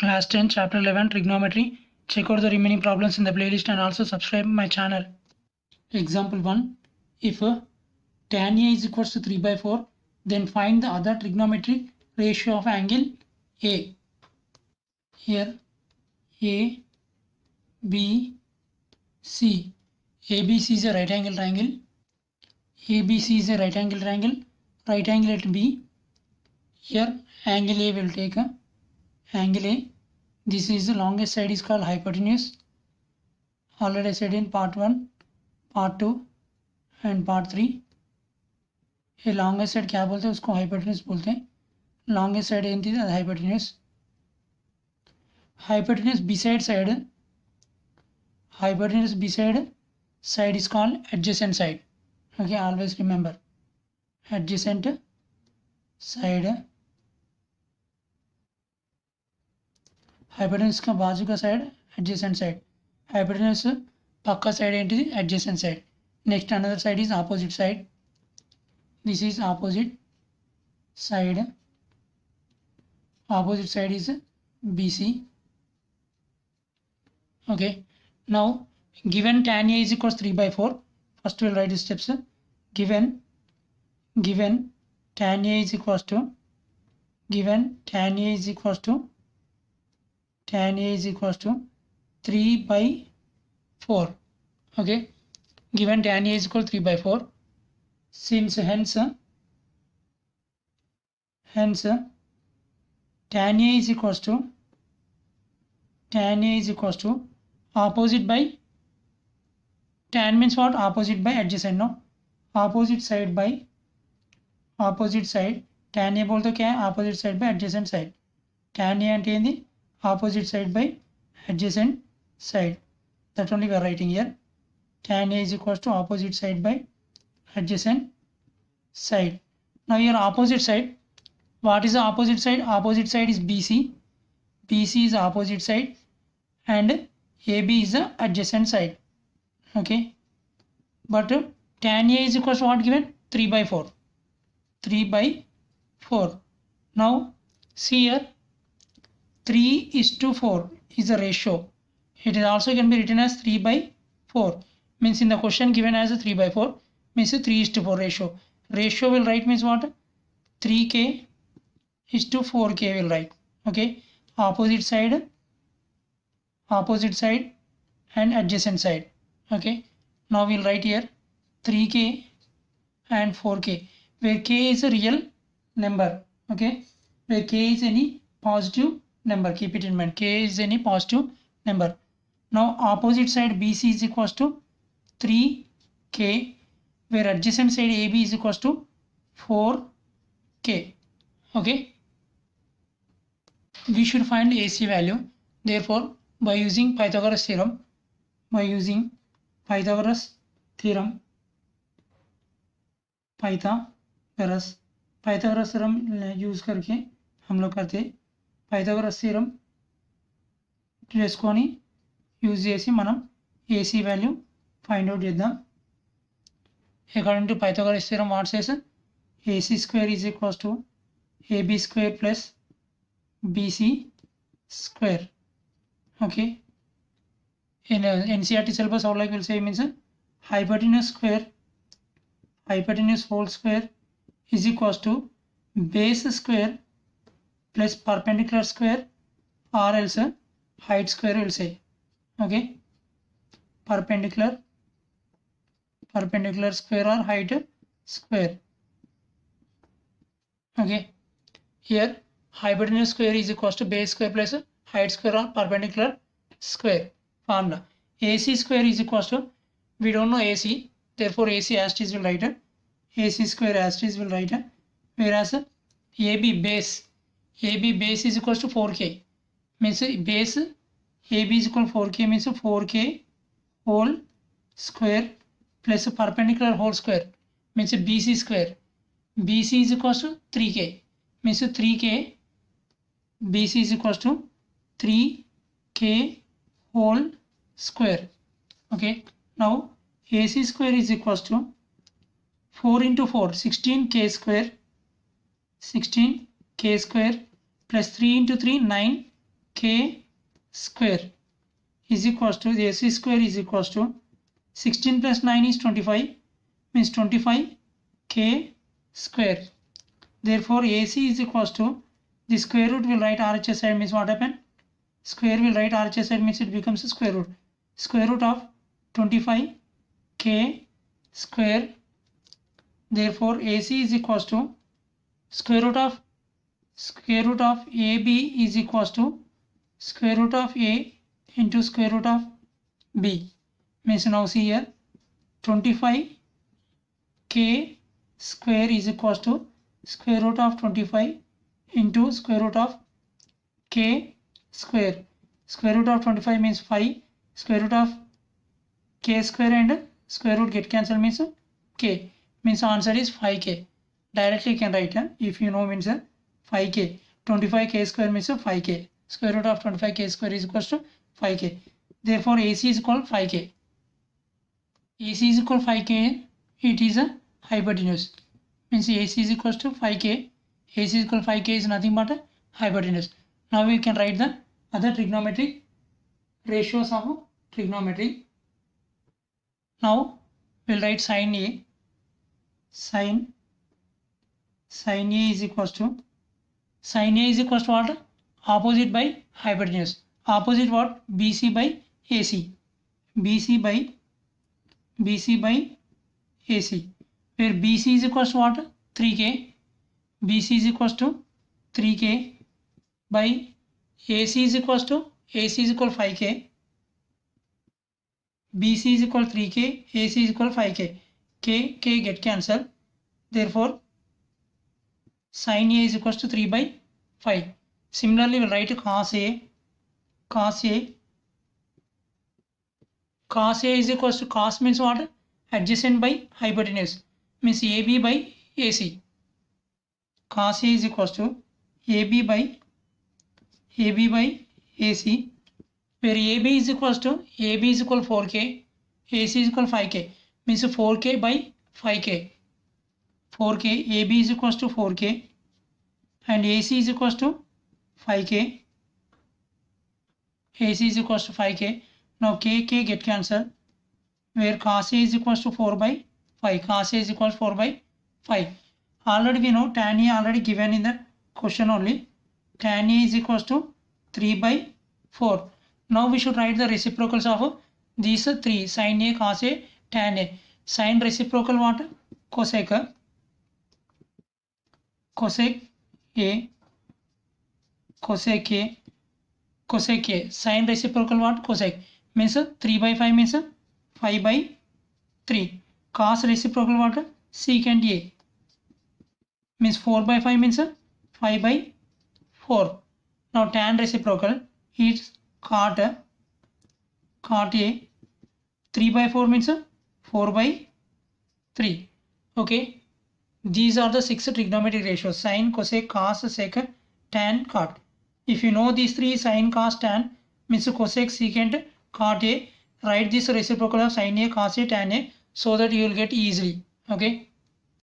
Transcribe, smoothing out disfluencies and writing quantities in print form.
Class 10, Chapter 11, Trigonometry. Check out the remaining problems in the playlist and also subscribe my channel. Example 1. If tan A is equals to 3 by 4, then find the other trigonometric ratio of angle A. Here A, B, C. ABC is a right angle triangle. ABC is a right angle triangle. Right angle at B. Here angle A will take angle A. This is the longest side is called hypotenuse. Already I said in part 1, part 2 and part 3. ये longest side क्या बोलते हैं उसको hypotenuse बोलते हैं. Longest side ఏంటి అది hypotenuse. Hypotenuse beside side. Hypotenuse beside side is called adjacent side. Okay, always remember adjacent side. hypotenuse का बाजू का side adjacent side. hypotenuse पक्का side ఏంటిది adjacent side. Next another side is opposite side. This is opposite side. Opposite side is BC. Okay. Now given tan A is equals 3 by 4. First we'll write the steps. Given tan A is equals to tan A is equals to 3 by 4. Okay. Given tan A is equal to 3 by 4. Since hence tan A is equals to opposite by tan means what? Opposite by adjacent. No, opposite side by opposite side. tan A बोलते क्या है? Opposite side by adjacent side. tan A అంటే ఏంది? Opposite side by adjacent side. That only we are writing here. Tan A is equals to opposite side by adjacent side. Now here opposite side. What is the opposite side? Opposite side is BC. BC is opposite side and AB is the adjacent side. Okay. But tan A is equals to what given? 3 by 4. 3 by 4. Now see here 3:4 is the ratio. It is also can be written as 3 by 4. Means in the question given as a 3 by 4 means a 3:4 ratio. Ratio will write means what? 3k is to 4k will write. Okay. Opposite side and adjacent side. Okay. Now we'll write here 3k and 4k where k is a real number. Okay. Where k is any positive number. Keep it in mind. K is any positive number. Now opposite side BC is equals to 3k where adjacent side AB is equals to 4k. Okay. We should find AC value. Therefore, by using Pythagoras theorem, Pythagoras theorem use करके हम लोग करते Pythagoras theorem చేసుకొని use చేసి మనం AC value find out చేద్దాం. According to Pythagoras theorem, what says? AC square is equals to AB square plus BC square. Okay. In NCERT syllabus, how like will say means hypotenuse whole square is equals to base square plus perpendicular square or else height square will say. Okay. Perpendicular square or height square. Okay. Here hypotenuse square is equals to base square plus height square or perpendicular square. Formula AC square is equals to, we don't know AC, therefore AC as it is will write AC square as it is will write, whereas AB base is equals to 4k means base AB is equal to 4k means 4k whole square plus perpendicular whole square means BC square. BC is equals to 3k means 3k BC is equals to 3k whole square. Okay. Now AC square is equals to 4 into 4 16k square plus 3 into 3 9k k square is equals to the AC square is equals to 16 plus 9 is 25, means 25 k square. Therefore AC is equals to the square root will write RHS side, means what happened? Square will write RHS side, means it becomes a square root. Square root of 25 k square. Therefore AC is equals to square root of AB is equals to square root of A into square root of B. Means now see here 25 k square is equals to square root of 25 into square root of k square. Square root of 25 means 5. Square root of k square and square root get cancelled, means k. Means answer is 5k. Directly you can write if you know, means 5k. 25k square means 5k. Square root of 25k square is equals to 5k. Therefore AC is equal 5k. AC is equal 5k. It is a hypotenuse. Means AC is equals to 5k. AC is equal 5k is nothing but a hypotenuse. Now we can write the other trigonometric ratios of trigonometry. Now we'll write sin A. Sin A is equals to what? Opposite by hypotenuse. Opposite what? BC by AC. BC by AC. Where BC is equals to what? 3k. BC is equals to 3k by AC is equals to 5k. BC is equal 3k. AC is equal 5k. K get cancelled. Therefore sin A is equals to 3 by 5. Similarly we will write cos A. Cos A is equals to, cos means what? Adjacent by hypotenuse, means AB by AC. Cos A is equals to AB by AC, where AB is equal 4k, AC is equal 5k, means 4k by 5k. 4k, AB is equals to 4k and AC is equals to 5k. AC is equals to 5k. Now k get cancelled, where cos A is equals to 4 by 5. Cos A is equals 4 by 5. Already we know tan A already given in the question only. Tan A is equals to 3 by 4. Now we should write the reciprocals of these three: sin A, cos A, tan A. Sin reciprocal what? Cosec A. Cosec A. Sin reciprocal what? Cosec. Means 3 by 5 means 5 by 3. Cos reciprocal what? Secant A. Means 4 by 5 means 5 by 4. Now tan reciprocal is cot A. 3 by 4 means 4 by 3. Okay. These are the 6 trigonometric ratios: sin, cosec, cos, sec, tan, cot. If you know these three, sin, cos, tan, means cosec, secant, cot A, write this reciprocal of sin A, cos A, tan A, so that you will get easily. Okay.